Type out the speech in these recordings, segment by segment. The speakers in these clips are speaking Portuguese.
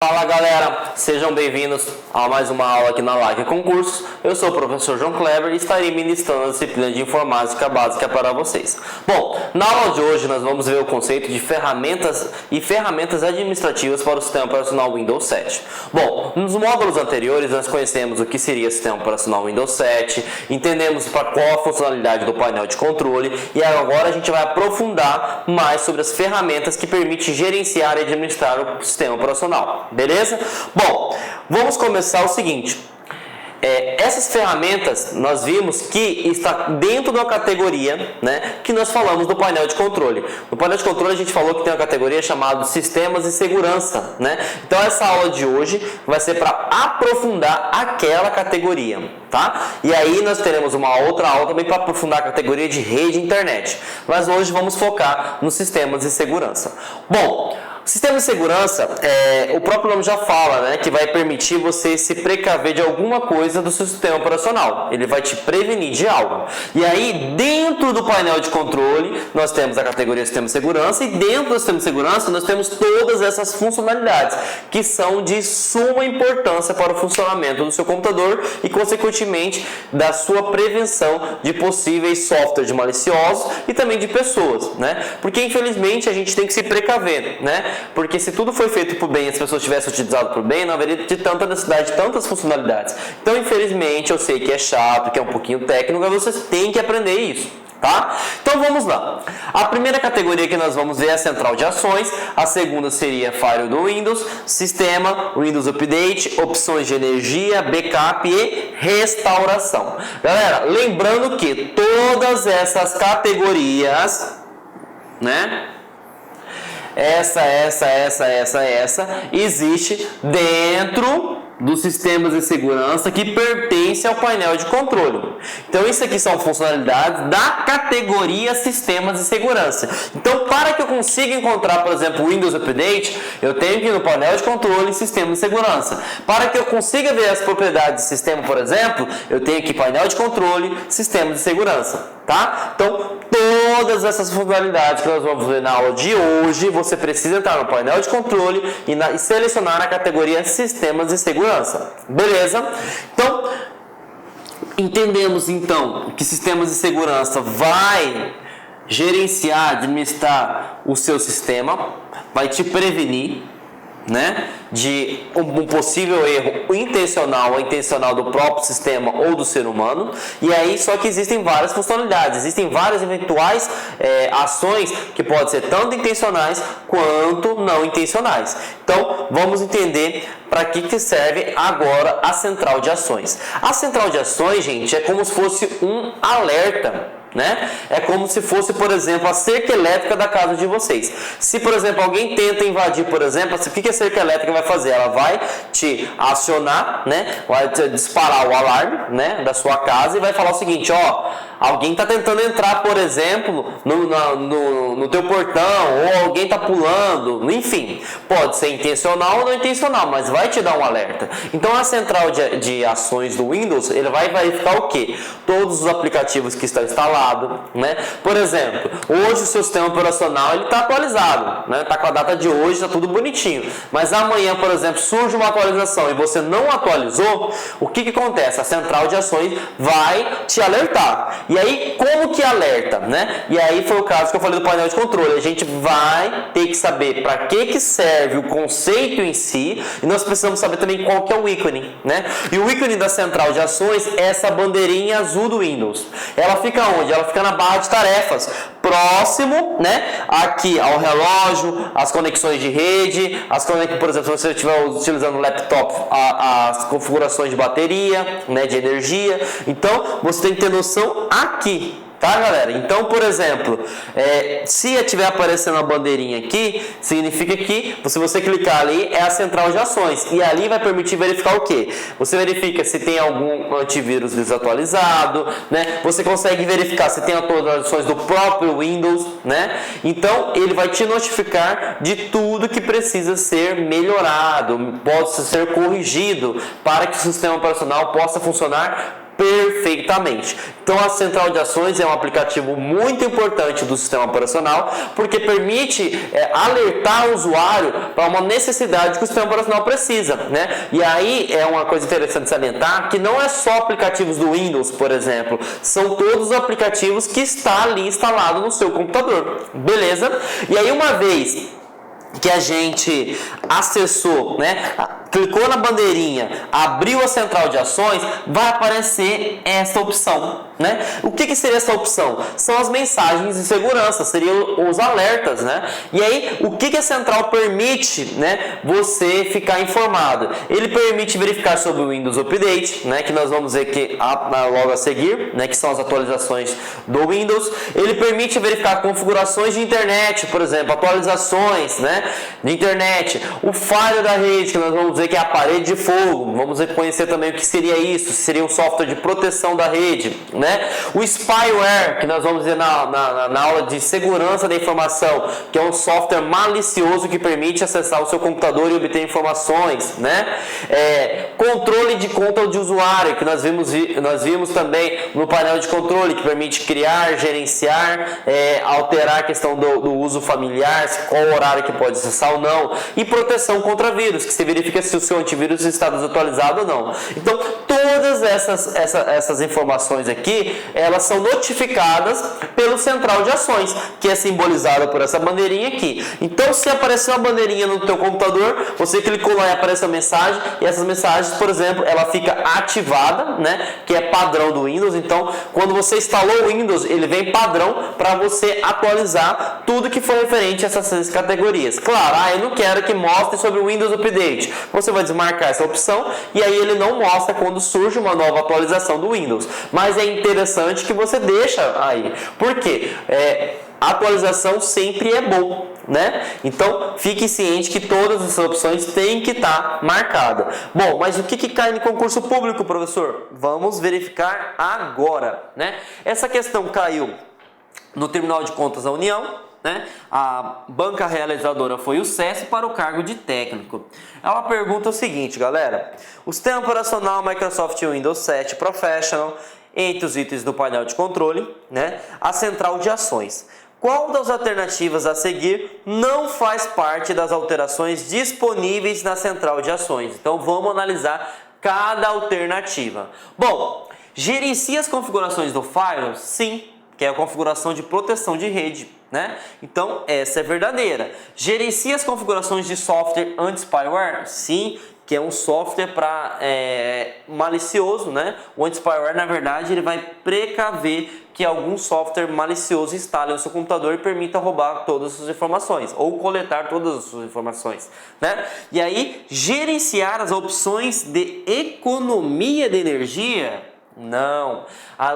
Fala galera, sejam bem-vindos a mais uma aula aqui na Like Concursos. Eu sou o professor João Kleber e estarei ministrando a disciplina de informática básica para vocês. Bom, na aula de hoje nós vamos ver o conceito de ferramentas e ferramentas administrativas para o sistema operacional Windows 7. Bom, nos módulos anteriores nós conhecemos o que seria o sistema operacional Windows 7, entendemos para qual a funcionalidade do painel de controle e agora a gente vai aprofundar mais sobre as ferramentas que permitem gerenciar e administrar o sistema operacional. Beleza? Bom, vamos começar o seguinte. Essas ferramentas nós vimos que está dentro da categoria, que nós falamos do painel de controle. No painel de controle a gente falou que tem uma categoria chamada Sistemas de Segurança, Então essa aula de hoje vai ser para aprofundar aquela categoria, tá? E aí nós teremos uma outra aula também para aprofundar a categoria de rede e internet. Mas hoje vamos focar nos sistemas de segurança. Bom, sistema de segurança, o próprio nome já fala, que vai permitir você se precaver de alguma coisa do seu sistema operacional. Ele vai te prevenir de algo. E aí, dentro do painel de controle, nós temos a categoria Sistema de Segurança e dentro do Sistema de Segurança nós temos todas essas funcionalidades que são de suma importância para o funcionamento do seu computador e, consequentemente, da sua prevenção de possíveis softwares maliciosos e também de pessoas, Porque, infelizmente, a gente tem que se precaver, Porque se tudo foi feito por bem e as pessoas tivessem utilizado por bem, não haveria de tanta necessidade de tantas funcionalidades. Então, infelizmente, eu sei que é chato, que é um pouquinho técnico, mas vocês têm que aprender isso, tá? Então, vamos lá. A primeira categoria que nós vamos ver é a central de ações, a segunda seria Firewall do Windows, sistema, Windows Update, opções de energia, backup e restauração. Galera, lembrando que todas essas categorias, essa existe dentro dos sistemas de segurança que pertence ao painel de controle. Então isso aqui são funcionalidades da categoria sistemas de segurança. Então para que eu consiga encontrar, por exemplo, o Windows Update, eu tenho que ir no painel de controle e sistema de segurança. Para que eu consiga ver as propriedades do sistema, por exemplo, eu tenho que ir painel de controle, sistema de segurança, tá? Então todas essas funcionalidades que nós vamos ver na aula de hoje, você precisa entrar no painel de controle e selecionar a categoria sistemas de segurança. Beleza? Então, entendemos então que sistemas de segurança vai gerenciar, administrar o seu sistema, vai te prevenir, de um possível erro intencional ou intencional do próprio sistema ou do ser humano. E aí, só que existem várias funcionalidades, existem várias eventuais ações que podem ser tanto intencionais quanto não intencionais. Então, vamos entender para que serve agora a central de ações. A central de ações, gente, é como se fosse um alerta. É como se fosse, por exemplo, a cerca elétrica da casa de vocês. Se, por exemplo, alguém tenta invadir, por exemplo, o que a cerca elétrica vai fazer? Ela vai te acionar, vai te disparar o alarme, da sua casa e vai falar o seguinte, alguém está tentando entrar, por exemplo, no teu portão, ou alguém está pulando, enfim, pode ser intencional ou não intencional, mas vai te dar um alerta. Então a central de ações do Windows, ele vai verificar o quê? Todos os aplicativos que estão instalados, Por exemplo, hoje o seu sistema operacional está atualizado, está com a data de hoje, está tudo bonitinho, mas amanhã, por exemplo, surge uma atualização e você não atualizou, o que acontece? A central de ações vai te alertar. E aí, como que alerta, E aí foi o caso que eu falei do painel de controle. A gente vai ter que saber para que serve o conceito em si, e nós precisamos saber também qual que é o ícone, E o ícone da central de ações é essa bandeirinha azul do Windows. Ela fica onde? Ela fica na barra de tarefas, próximo, aqui ao relógio, as conexões de rede, por exemplo, se você estiver utilizando o laptop, as configurações de bateria, de energia. Então, você tem que ter noção aqui. Tá, galera? Então, por exemplo, se estiver aparecendo a bandeirinha aqui, significa que, se você clicar ali, é a central de ações. E ali vai permitir verificar o quê? Você verifica se tem algum antivírus desatualizado, Você consegue verificar se tem atualizações do próprio Windows, Então, ele vai te notificar de tudo que precisa ser melhorado, pode ser corrigido para que o sistema operacional possa funcionar perfeitamente. Então a central de ações é um aplicativo muito importante do sistema operacional, porque permite alertar o usuário para uma necessidade que o sistema operacional precisa, né? E aí é uma coisa interessante salientar que não é só aplicativos do Windows, por exemplo, são todos os aplicativos que está ali instalado no seu computador, beleza? E aí uma vez que a gente acessou, né, clicou na bandeirinha, abriu a central de ações, vai aparecer essa opção, né? O que seria essa opção? São as mensagens de segurança, seriam os alertas, né? E aí, o que a central permite, né, você ficar informado? Ele permite verificar sobre o Windows Update, né, que nós vamos ver que logo a seguir, né, que são as atualizações do Windows. Ele permite verificar configurações de internet, por exemplo, atualizações, né, de internet. O firewall da rede, que nós vamos ver que é a parede de fogo. Vamos conhecer também o que seria isso. Seria um software de proteção da rede, né? O spyware, que nós vamos ver na aula de segurança da informação, que é um software malicioso que permite acessar o seu computador e obter informações, né? Controle de conta de usuário, que nós vimos também no painel de controle, que permite criar, gerenciar, alterar a questão do uso familiar, qual o horário que pode acessar ou não, e proteção contra vírus, que se verifica se o seu antivírus está desatualizado ou não. Então, todas essas informações aqui, elas são notificadas pelo central de ações, que é simbolizada por essa bandeirinha aqui. Então, se aparecer uma bandeirinha no teu computador, você clicou lá e aparece a mensagem, e essas mensagens, por exemplo, ela fica ativada, né, que é padrão do Windows. Então, quando você instalou o Windows, ele vem padrão para você atualizar tudo que for referente a essas 6 categorias. Claro, eu não quero que mostre sobre o Windows Update. Você vai desmarcar essa opção e aí ele não mostra quando surge uma nova atualização do Windows. Mas é interessante que você deixa aí. Por quê? Atualização sempre é bom, né? Então fique ciente que todas essas opções têm que estar marcadas. Bom, mas o que cai no concurso público, professor? Vamos verificar agora, né? Essa questão caiu no Tribunal de Contas da União, né? A banca realizadora foi o SESC para o cargo de técnico. Ela pergunta o seguinte, galera: o sistema operacional Microsoft Windows 7 Professional, entre os itens do painel de controle, né, a central de ações. Qual das alternativas a seguir não faz parte das alterações disponíveis na central de ações? Então vamos analisar cada alternativa. Bom, gerencia as configurações do firewall? Sim, que é a configuração de proteção de rede, né? Então essa é verdadeira. Gerencia as configurações de software anti-spyware? Sim, que é um software para malicioso, né? O anti-spyware, na verdade, ele vai precaver que algum software malicioso instale no seu computador e permita roubar todas as suas informações ou coletar todas as suas informações, né? E aí, gerenciar as opções de economia de energia? Não.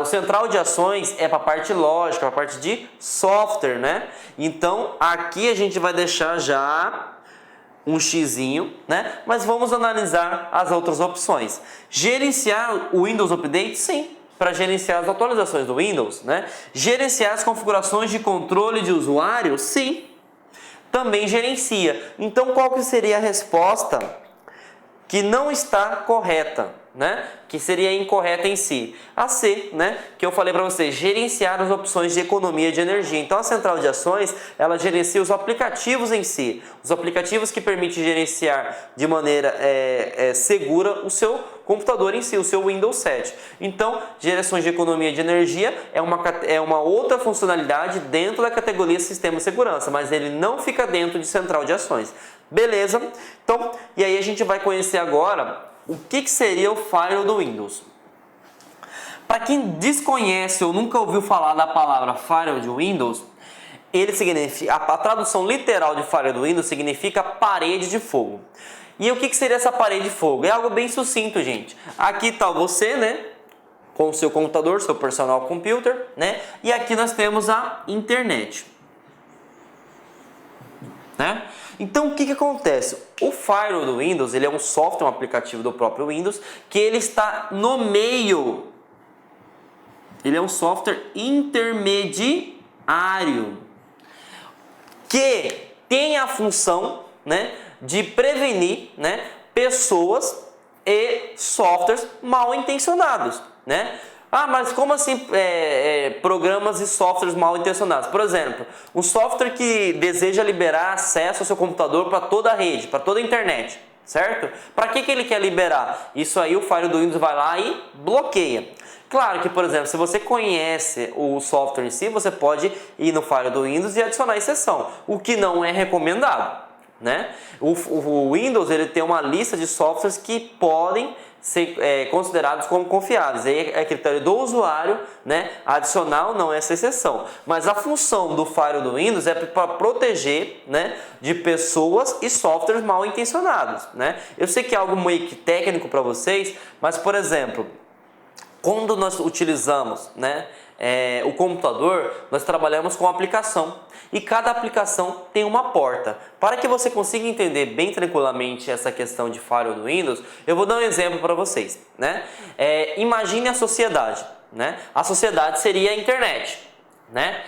O central de ações é para a parte lógica, para a parte de software, né? Então, aqui a gente vai deixar já um xizinho, né? Mas vamos analisar as outras opções. Gerenciar o Windows Update? Sim, para gerenciar as atualizações do Windows, né? Gerenciar as configurações de controle de usuário? Sim, também gerencia. Então, qual que seria a resposta que não está correta, né? Que seria incorreta em si? A C, né? Que eu falei para vocês, gerenciar as opções de economia de energia. Então a central de ações, ela gerencia os aplicativos em si, os aplicativos que permitem gerenciar de maneira segura o seu computador em si, o seu Windows 7. Então, gerações de economia de energia é uma outra funcionalidade dentro da categoria Sistema de Segurança, mas ele não fica dentro de central de ações. Beleza? Então, e aí a gente vai conhecer agora o que seria o firewall do Windows. Para quem desconhece ou nunca ouviu falar da palavra firewall de Windows, ele significa, a tradução literal de firewall do Windows significa parede de fogo. E o que seria essa parede de fogo? É algo bem sucinto, gente. Aqui está você, né, com o seu computador, seu personal computer, né? E aqui nós temos a internet, né? Então o que acontece? O firewall do Windows, ele é um software, um aplicativo do próprio Windows, que ele está no meio. Ele é um software intermediário que tem a função, né, de prevenir, né, pessoas e softwares mal intencionados. né? Ah, mas como assim programas e softwares mal intencionados? Por exemplo, um software que deseja liberar acesso ao seu computador para toda a rede, para toda a internet, certo? Para que ele quer liberar? Isso aí o Firewall do Windows vai lá e bloqueia. Claro que, por exemplo, se você conhece o software em si, você pode ir no Firewall do Windows e adicionar exceção, o que não é recomendado, né? O Windows ele tem uma lista de softwares que podem ser considerados como confiáveis. Aí é critério do usuário, né? Adicional não é essa exceção. Mas a função do Firewall do Windows é para proteger, né, de pessoas e softwares mal intencionados, né? Eu sei que é algo meio que técnico para vocês, mas por exemplo, quando nós utilizamos, né, o computador, nós trabalhamos com aplicação e cada aplicação tem uma porta. Para que você consiga entender bem tranquilamente essa questão de firewall do Windows, eu vou dar um exemplo para vocês, né? Imagine a sociedade, né? A sociedade seria a internet, né?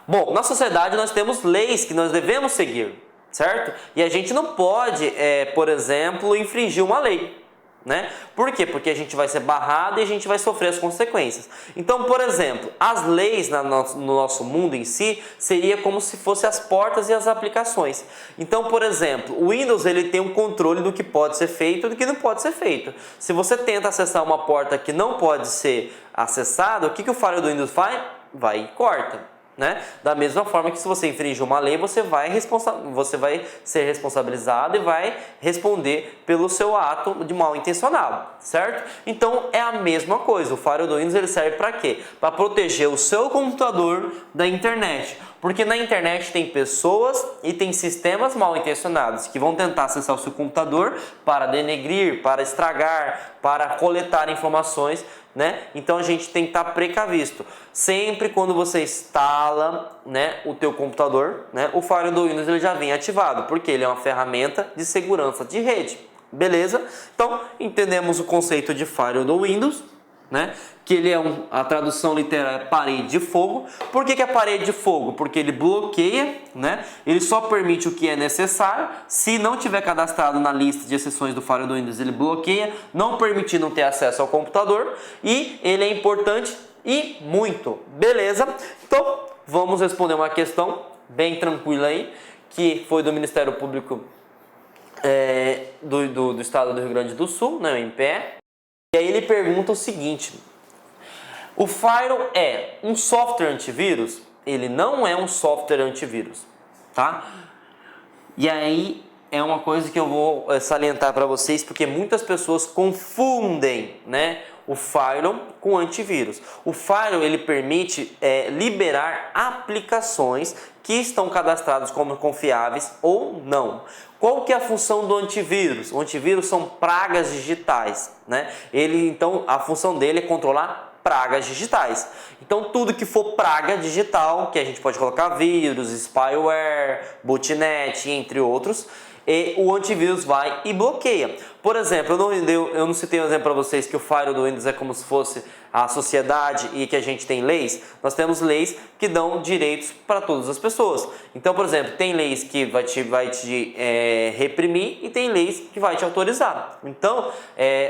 Bom, na sociedade nós temos leis que nós devemos seguir, certo? E a gente não pode, por exemplo, infringir uma lei. Né? Por quê? Porque a gente vai ser barrado e a gente vai sofrer as consequências. Então, por exemplo, as leis no nosso mundo em si seria como se fossem as portas e as aplicações. Então, por exemplo, o Windows ele tem um controle do que pode ser feito e do que não pode ser feito. Se você tenta acessar uma porta que não pode ser acessada, o que o firewall do Windows faz? Vai e corta. Né? Da mesma forma que se você infringir uma lei, você vai ser responsabilizado e vai responder pelo seu ato de mal intencionado, certo? Então é a mesma coisa, o firewall do Windows ele serve para quê? Para proteger o seu computador da internet, porque na internet tem pessoas e tem sistemas mal intencionados que vão tentar acessar o seu computador para denegrir, para estragar, para coletar informações, né? Então a gente tem que estar precavisto. Sempre quando você instala, né, o teu computador, né, o firewall do Windows ele já vem ativado, porque ele é uma ferramenta de segurança de rede. Beleza? Então entendemos o conceito de firewall do Windows, né? Que ele a tradução literal é parede de fogo. Por que é parede de fogo? Porque ele bloqueia, né? Ele só permite o que é necessário. Se não tiver cadastrado na lista de exceções do firewall do Windows, ele bloqueia, não permitindo ter acesso ao computador. E ele é importante e muito. Beleza? Então vamos responder uma questão bem tranquila aí, que foi do Ministério Público do Estado do Rio Grande do Sul, né, o MPE. E aí ele pergunta o seguinte: o firewall é um software antivírus? Ele não é um software antivírus, tá? E aí é uma coisa que eu vou salientar para vocês, porque muitas pessoas confundem, né, o firewall com antivírus. O firewall ele permite liberar aplicações que estão cadastradas como confiáveis ou não. Qual que é a função do antivírus? O antivírus são pragas digitais, né? Então a função dele é controlar pragas digitais. Então tudo que for praga digital, que a gente pode colocar vírus, spyware, botnet, entre outros, e o antivírus vai e bloqueia. Por exemplo, eu não citei um exemplo para vocês que o firewall do Windows é como se fosse a sociedade e que a gente tem leis. Nós temos leis que dão direitos para todas as pessoas. Então, por exemplo, tem leis que vai te reprimir e tem leis que vai te autorizar. Então,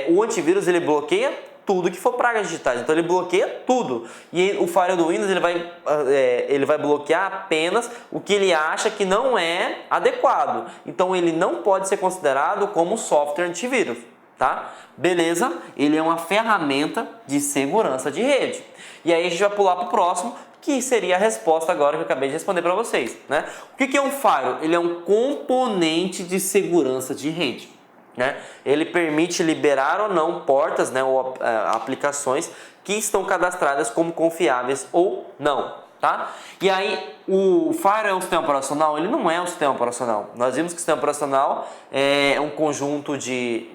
o antivírus ele bloqueia tudo que for pragas digitais, então ele bloqueia tudo. E o firewall do Windows ele vai bloquear apenas o que ele acha que não é adequado. Então ele não pode ser considerado como software antivírus, tá? Beleza? Ele é uma ferramenta de segurança de rede. E aí a gente vai pular para o próximo, que seria a resposta agora que eu acabei de responder para vocês, né? O que é um firewall? Ele é um componente de segurança de rede. Né? Ele permite liberar ou não portas, né, ou aplicações que estão cadastradas como confiáveis ou não, tá? E aí o firewall é um sistema operacional? Ele não é um sistema operacional. Nós vimos que o sistema operacional é um conjunto de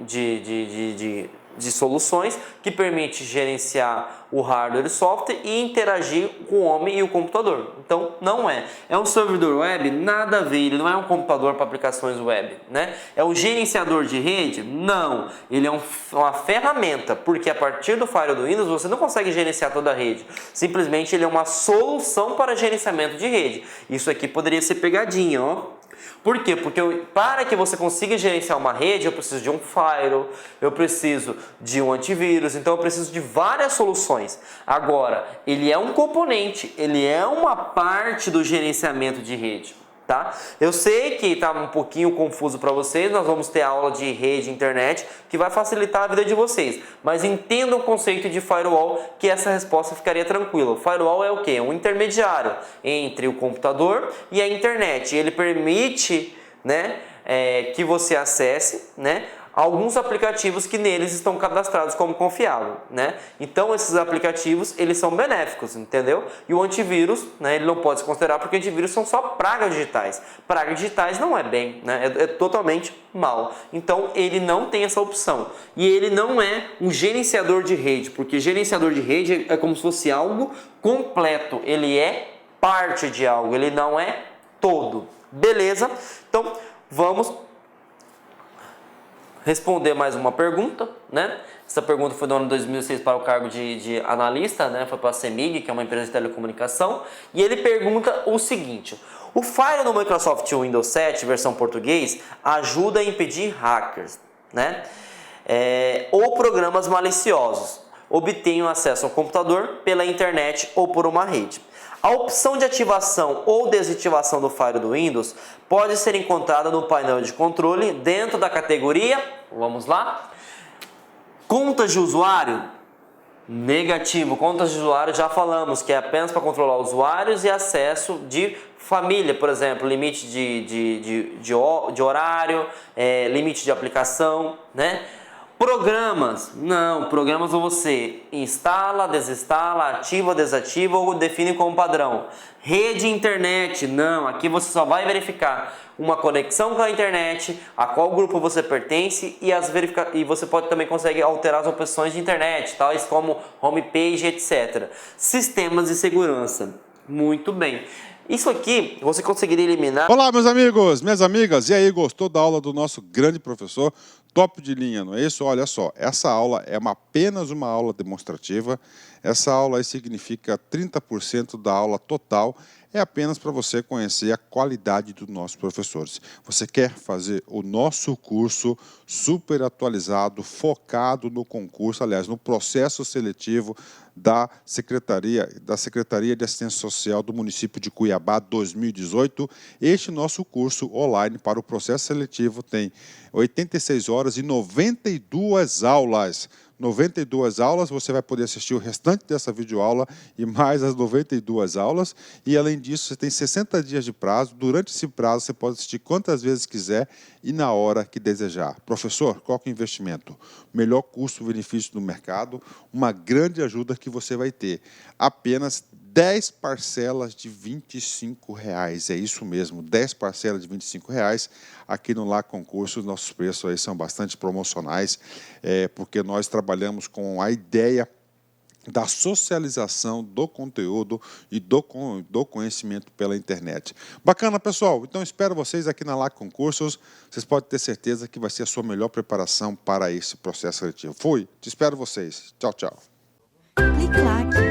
soluções que permite gerenciar o hardware e software e interagir com o homem e o computador. Então não é. É um servidor web? Nada a ver. Ele não é um computador para aplicações web, né? É um gerenciador de rede? Não. Ele é uma ferramenta, porque a partir do firewall do Windows você não consegue gerenciar toda a rede. Simplesmente ele é uma solução para gerenciamento de rede. Isso aqui poderia ser pegadinha, ó. Por quê? Porque para que você consiga gerenciar uma rede, eu preciso de um firewall, eu preciso de um antivírus, então eu preciso de várias soluções. Agora, ele é um componente, ele é uma parte do gerenciamento de rede. Tá? Eu sei que está um pouquinho confuso para vocês, nós vamos ter aula de rede e internet que vai facilitar a vida de vocês, mas entendam o conceito de firewall, que essa resposta ficaria tranquila. O firewall é o quê? Um intermediário entre o computador e a internet. Ele permite, né, que você acesse, né, alguns aplicativos que neles estão cadastrados como confiável, né? Então esses aplicativos, eles são benéficos, entendeu? E o antivírus, né, ele não pode se considerar, porque antivírus são só pragas digitais. Pragas digitais não é bem, né? É totalmente mal. Então ele não tem essa opção. E ele não é um gerenciador de rede, porque gerenciador de rede é como se fosse algo completo. Ele é parte de algo, ele não é todo. Beleza? Então vamos responder mais uma pergunta, né? Essa pergunta foi do ano 2006 para o cargo de analista, né? Foi para a CEMIG, que é uma empresa de telecomunicação, e ele pergunta o seguinte: o Firewall no Microsoft Windows 7, versão português, ajuda a impedir hackers, né? Ou programas maliciosos obtenham acesso ao computador pela internet ou por uma rede. A opção de ativação ou desativação do Firewall do Windows pode ser encontrada no painel de controle dentro da categoria, vamos lá, contas de usuário. Negativo, contas de usuário já falamos que é apenas para controlar usuários e acesso de família, por exemplo, limite de horário, limite de aplicação, né? Programas, não, programas você instala, desinstala, ativa, desativa ou define como padrão. Rede internet, não, aqui você só vai verificar uma conexão com a internet, a qual grupo você pertence e você também consegue alterar as opções de internet, tais como homepage, etc. Sistemas de segurança, muito bem. Isso aqui você conseguiria eliminar. Olá, meus amigos, minhas amigas, e aí, gostou da aula do nosso grande professor? Top de linha, não é isso? Olha só, essa aula é apenas uma aula demonstrativa. Essa aula aí significa 30% da aula total. É apenas para você conhecer a qualidade dos nossos professores. Você quer fazer o nosso curso super atualizado, focado no concurso, aliás, no processo seletivo da Secretaria de Assistência Social do município de Cuiabá 2018. Este nosso curso online para o processo seletivo tem 86 horas e 92 aulas. 92 aulas, você vai poder assistir o restante dessa videoaula e mais as 92 aulas. E, além disso, você tem 60 dias de prazo. Durante esse prazo, você pode assistir quantas vezes quiser e na hora que desejar. Professor, qual que é o investimento? Melhor custo-benefício do mercado, uma grande ajuda que você vai ter. Apenas 10 parcelas de R$25. É isso mesmo, 10 parcelas de R$25. Aqui no Lá Concurso, nossos preços aí são bastante promocionais, porque nós trabalhamos com a ideia da socialização do conteúdo e do conhecimento pela internet. Bacana, pessoal? Então, espero vocês aqui na Lá Concursos. Vocês podem ter certeza que vai ser a sua melhor preparação para esse processo seletivo. Fui, te espero vocês. Tchau, tchau. Clique lá.